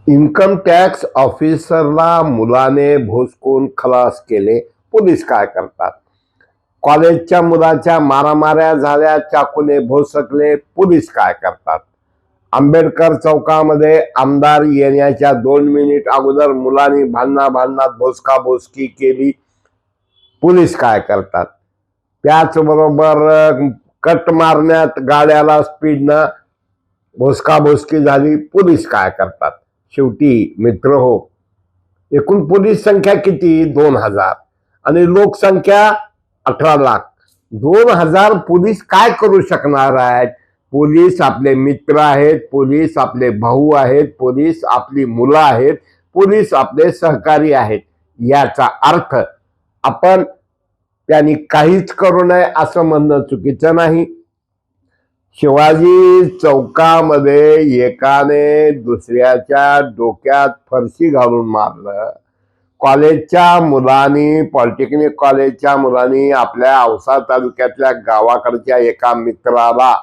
Income tax ऑफिसरला मुलाने भोसकून खलास केले. पोलीस काय करतात? कॉलेजच्या मुलाच्या मारामाऱ्या झाल्या, चाकूने भोसकले. पोलीस काय करतात? आंबेडकर चौकामध्ये आमदार येण्याच्या 2 मिनिट अगोदर मुलांनी भांडणात भोसकाभोसकी केली. पोलीस काय करतात? त्याचबरोबर कट मारण्यात गाड्याला स्पीडनं भोसकाभोसकी झाली. पोलीस काय करतात? शेवटी मित्र हो, एकूण पोलीस संख्या किती? 2,000 आणि लोकसंख्या 18 लाख. 2,000 पोलीस काय करू शकणार आहेत? पोलीस आपले मित्र आहेत, पोलीस आपले भाऊ आहेत, पोलीस आपली मुलं आहेत, पोलीस आपले सहकारी आहेत. याचा अर्थ आपण त्यांनी काहीच करू नये असं म्हणणं चुकीचं नाही. शिवाजी चौकामध्ये एकाने दुसऱ्याच्या डोक्यात फरशी घालून मारलं. कॉलेजच्या मुलांनी, पॉलिटेक्निक कॉलेजच्या मुलांनी आपल्या औसा तालुक्यातल्या गावाकडच्या एका मित्राला,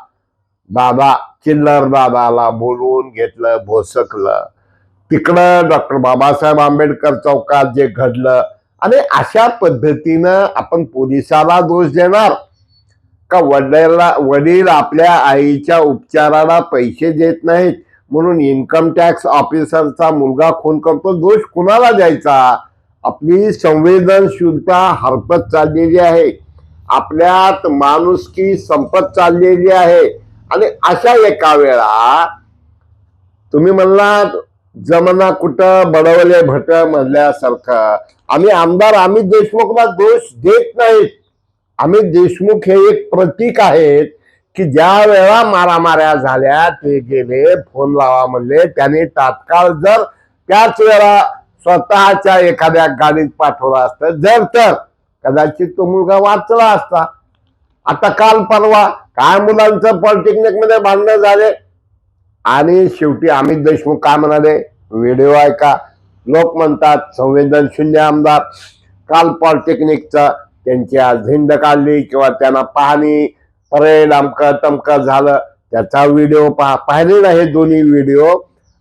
चिल्लर दादाला बोलवून घेतलं, भोसकलं. तिकडं डॉक्टर बाबासाहेब आंबेडकर चौकात जे घडलं, आणि अशा पद्धतीनं आपण पोलिसाला दोष देणार का? वडील आपल्या आईच्या उपचाराला पैसे देत नाहीत म्हणून इन्कम टॅक्स ऑफिसरचा मुलगा खून करतो. दोष कुणाला द्यायचा? आपली संवेदनशीलता हरपत चाललेली आहे, आपल्यात माणुसकी संपत चाललेली आहे. आणि अशा एका वेळा तुम्ही म्हणलात जमना कुठं बडवले भट म्हणल्यासारखं, आम्ही आमदार अमित देशमुखला दोष देत नाहीत. अमित देशमुख हे एक प्रतीक आहेत की ज्या वेळा मारामाऱ्या झाल्या ते गेले, फोन लावा म्हणले, त्याने तात्काळ जर त्याच वेळा स्वतःच्या एखाद्या गाडीत पाठवलं असतं जर तर कदाचित तो मुलगा वाचला असता. आता काल परवा काय मुलांचं पॉलिटेक्निक मध्ये भांडणं झाले आणि शेवटी अमित देशमुख काय म्हणाले? व्हिडिओ ऐका. लोक म्हणतात संवेदनशील आमदार. काल पॉलिटेक्निकचा त्यांची आज झेंड काढली किंवा त्यांना पाहणी परेड अमकं तमकं झालं, त्याचा व्हिडिओ पाहिले ना हे दोन्ही व्हिडिओ.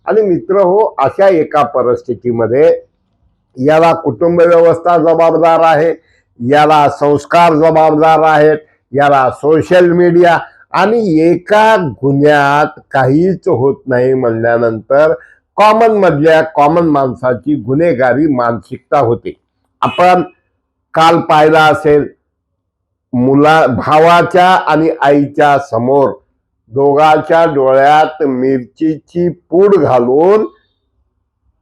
आणि मित्र हो, अशा एका परिस्थितीमध्ये याला कुटुंब व्यवस्था जबाबदार आहे, याला संस्कार जबाबदार आहेत, याला सोशल मीडिया, आणि एका गुन्ह्यात काहीच होत नाही म्हणल्यानंतर कॉमन माणसाची गुन्हेगारी मानसिकता होते. आपण काल पाहिला असेल, भावाच्या आणि आईच्या समोर दोघांच्या डोळ्यात मिरचीची पूड घालून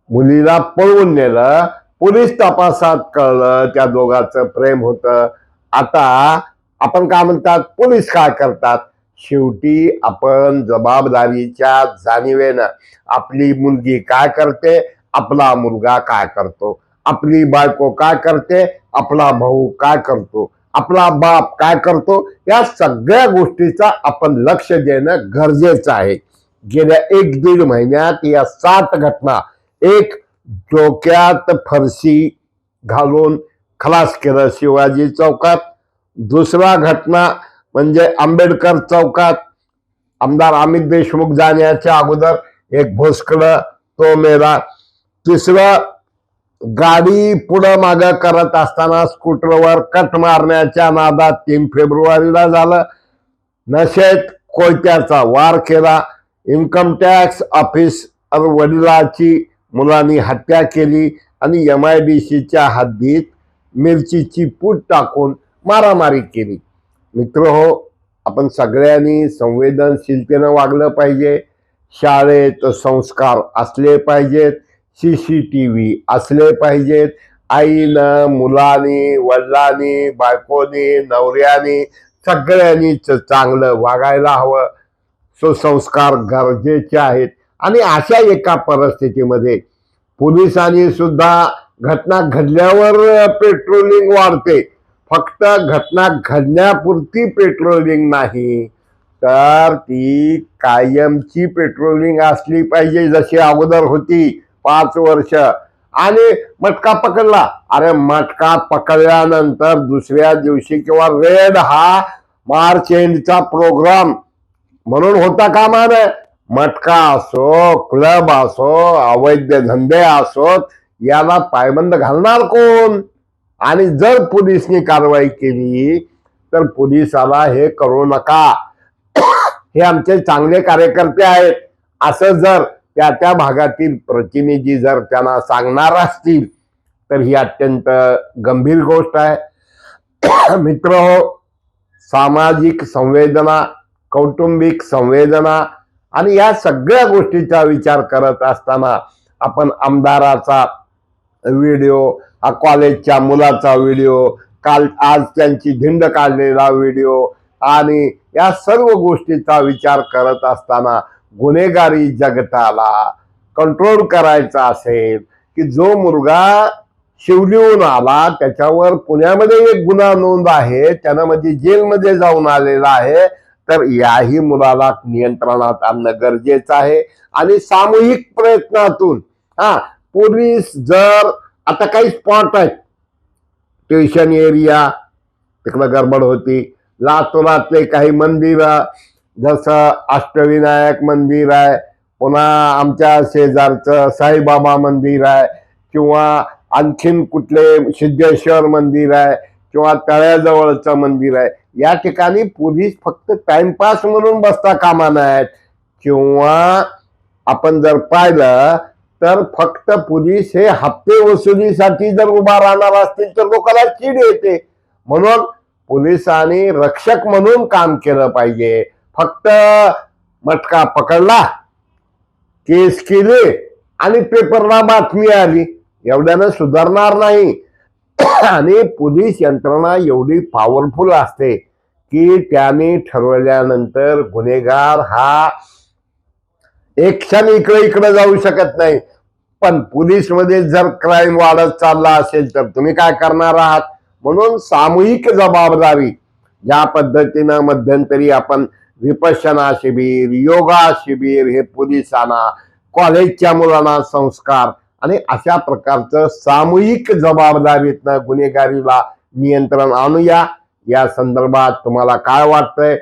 मुलीला पळवून नेलं. पोलीस तपासात कळलं त्या दोघांचं प्रेम होतं. आता आपण काय म्हणतात? पोलीस काय करतात? शेवटी आपण जबाबदारीच्या जाणीवेनं आपली मुलगी काय करते, आपला मुलगा काय करतो, आपली बायको काय करते, आपला भाऊ काय करतो, आपला बाप काय करतो, या सगळ्या गोष्टीचा आपण लक्ष देणं गरजेचं आहे. गेल्या 1-1.5 महिन्यात या 7 घटना, एक डोक्यात फरशी घालून खलास केलं शिवाजी चौकात, दुसरा घटना म्हणजे आंबेडकर चौकात आमदार अमित देशमुख जाण्याच्या अगोदर एक भोसकलं, तो मेला. तिसरं गाडी पुढं मागं करत असताना स्कूटरवर कट मारण्याच्या नादात 3 फेब्रुवारीला झालं. नशेत कोयत्याचा वार केला. इन्कम टॅक्स ऑफिसर वडिलाची मुलांनी हत्या केली आणि MIDCच्या हद्दीत मिरचीची पूड टाकून मारामारी केली. मित्र हो, आपण सगळ्यांनी संवेदनशीलतेनं वागलं पाहिजे. शाळेत संस्कार असले पाहिजेत, CCTV असले पाहिजेत. आईनं, मुलांनी, वडिलांनी, बायकोनी, नवऱ्यानी सगळ्यांनीच चांगलं वागायला हवं. सुसंस्कार गरजेचे आहेत. आणि अशा एका परिस्थितीमध्ये पोलिसांनी सुद्धा घटना घडल्यावर पेट्रोलिंग वाढते. फक्त घटना घडण्यापुरती पेट्रोलिंग नाही, तर ती कायमची पेट्रोलिंग असली पाहिजे, जशी अगोदर होती 5 वर्ष. आणि मटका पकडला, अरे मटका पकडल्यानंतर दुसऱ्या दिवशी किंवा रेड हा मार्च एंडचा प्रोग्राम म्हणून होता कामा नये. मटका असो, क्लब असो, अवैध धंदे असोत, याला पायबंद घालणार कोण? आणि जर पोलिसनी कारवाई केली तर पोलिसाला हे करू नका, हे आमचे चांगले कार्यकर्ते आहेत असं जर त्या भागातील प्रतिनिधी जर त्यांना सांगणार असतील तर ही अत्यंत गंभीर गोष्ट आहे. मित्रहो, सामाजिक संवेदना, कौटुंबिक संवेदना आणि या सगळ्या गोष्टीचा विचार करत असताना आपण आमदाराचा व्हिडिओ, कॉलेजच्या मुलाचा व्हिडिओ, आज त्यांची धिंड काढलेला व्हिडिओ आणि या सर्व गोष्टीचा विचार करत असताना गुन्हेगारी जगताला कंट्रोल करायचा असेल की जो मुलगा शिवलीहून आला, त्याच्यावर पुण्यामध्ये एक गुन्हा नोंद आहे, त्यानं म्हणजे जेलमध्ये जाऊन आलेला आहे, तर याही मुलाला नियंत्रणात आणणं गरजेचं आहे. आणि सामूहिक प्रयत्नातून पोलीस जर आता काही स्पॉट आहेत, ट्युशन एरिया तिकडं गडबड होती, लातूरातले काही मंदिर जसं अष्टविनायक मंदिर आहे, पुन्हा आमच्या शेजारचं साईबाबा मंदिर आहे, किंवा आणखीन कुठले सिद्धेश्वर मंदिर आहे, किंवा तळ्याजवळचं मंदिर आहे, या ठिकाणी पोलीस फक्त टाइमपास म्हणून बसता कामा नाहीत. किंवा आपण जर पाहिलं तर फक्त पोलीस हे हप्ते वसुलीसाठी जर उभा राहणार असतील तर लोकांना चीड येते. म्हणून पोलिसांनी रक्षक म्हणून काम केलं पाहिजे. फक्त मटका पकडला, केस केली आणि पेपरला बातमी आली एवढ्यानं सुधारणार नाही. आणि पोलीस यंत्रणा एवढी पॉवरफुल असते की त्याने ठरवल्यानंतर गुन्हेगार हा एक क्षण इकडे इकडे जाऊ शकत नाही. पण पोलीस मध्ये जर क्राईम वाढत चालला असेल तर तुम्ही काय करणार आहात? म्हणून सामूहिक जबाबदारी, ज्या पद्धतीनं मध्यंतरी आपण विपश्यना शिबिर, योगा शिबिर हे पोलिसांना, कॉलेजच्या मुलांना संस्कार आणि अशा प्रकारचं सामूहिक जबाबदारीतनं गुन्हेगारीला नियंत्रण आणूया. या संदर्भात तुम्हाला काय वाटतंय?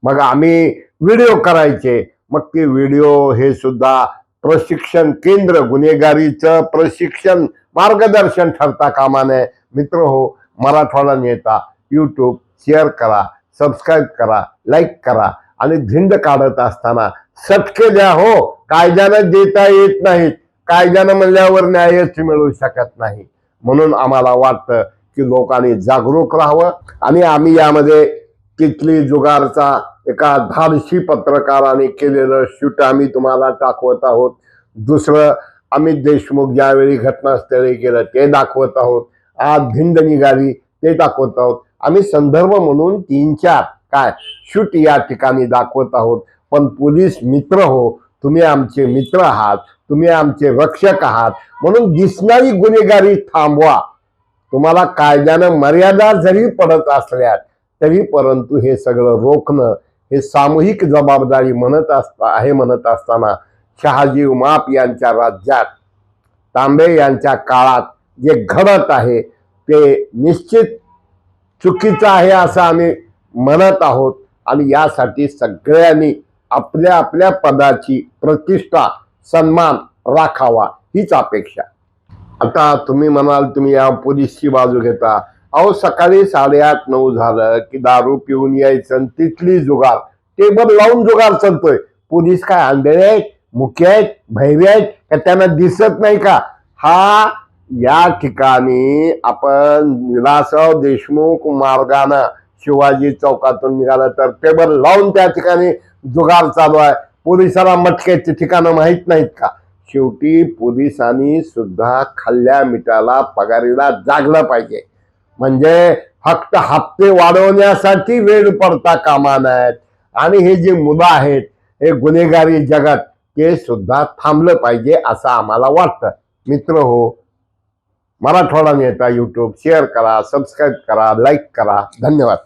मग आम्ही व्हिडिओ करायचे, मग ते व्हिडिओ हे सुद्धा प्रशिक्षण केंद्र, गुन्हेगारीचं प्रशिक्षण मार्गदर्शन ठरता कामा नये. मित्र हो, मराठवाडा नेता यूट्यूब शेअर करा, सबस्क्राईब करा, लाईक करा आणि धिंड काढत असताना सटके द्या हो. कायद्यानं देता येत नाहीत, कायद्यानं म्हणल्यावर न्यायच मिळू शकत नाही. म्हणून आम्हाला वाटतं की लोकांनी जागरूक राहावं. आणि आम्ही यामध्ये किटली जुगारचा एका धाडसी पत्रकाराने केलेलं शूट आम्ही तुम्हाला दाखवत आहोत. दुसरं अमित देशमुख ज्यावेळी घटनास्थळी गेलं ते दाखवत आहोत. आज भिंड निघाली ते दाखवत आहोत. आम्ही संदर्भ म्हणून 3-4 काय शूट या ठिकाणी दाखवत आहोत. पण पोलीस मित्र हो, तुम्ही आमचे मित्र आहात, तुम्ही आमचे रक्षक आहात, म्हणून दिसणारी गुन्हेगारी थांबवा. तुम्हाला कायद्यानं मर्यादा जरी पडत असल्या तरी परंतु हे सगळं रोखणं हे सामूहिक जबाबदारी म्हणत असताना शहाजी उमाप यांच्या राज्यात, तांबे यांच्या काळात जे घडत आहे ते निश्चित चुकीचं आहे असं आम्ही म्हणत आहोत. आणि यासाठी सगळ्यांनी आपल्या आपल्या पदाची प्रतिष्ठा, सन्मान राखावा हीच अपेक्षा. आता तुम्ही म्हणाल तुम्ही या पोलीसची बाजू घेता. अहो, सकाळी 8:30-9 झालं की दारू पिऊन यायचं, तिथली जुगार, टेबल लावून जुगार चालतोय. पोलीस काय आंधळे आहेत, मुके आहेत, भैरे आहेत का? त्यांना दिसत नाही का? हा या ठिकाणी आपण विलासराव देशमुख मार्गानं शिवाजी चौकातून निघालं तर टेबल लावून त्या ठिकाणी जुगार चालू आहे. पोलिसाला मटक्याची ठिकाणं माहित नाहीत का? शेवटी पोलिसांनी सुद्धा खाल्ल्या मिठाला पगारीला जागलं पाहिजे. म्हणजे फक्त हप्ते वाढवण्यासाठी वेळ पडता कामा नयेत. आणि हे जे मुलं आहेत, हे गुन्हेगारी जगत, ते सुद्धा थांबलं पाहिजे असं आम्हाला वाटतं. मित्र हो, मराठवाडा नेता यूट्यूब शेअर करा, सबस्क्राईब करा, लाईक करा. धन्यवाद.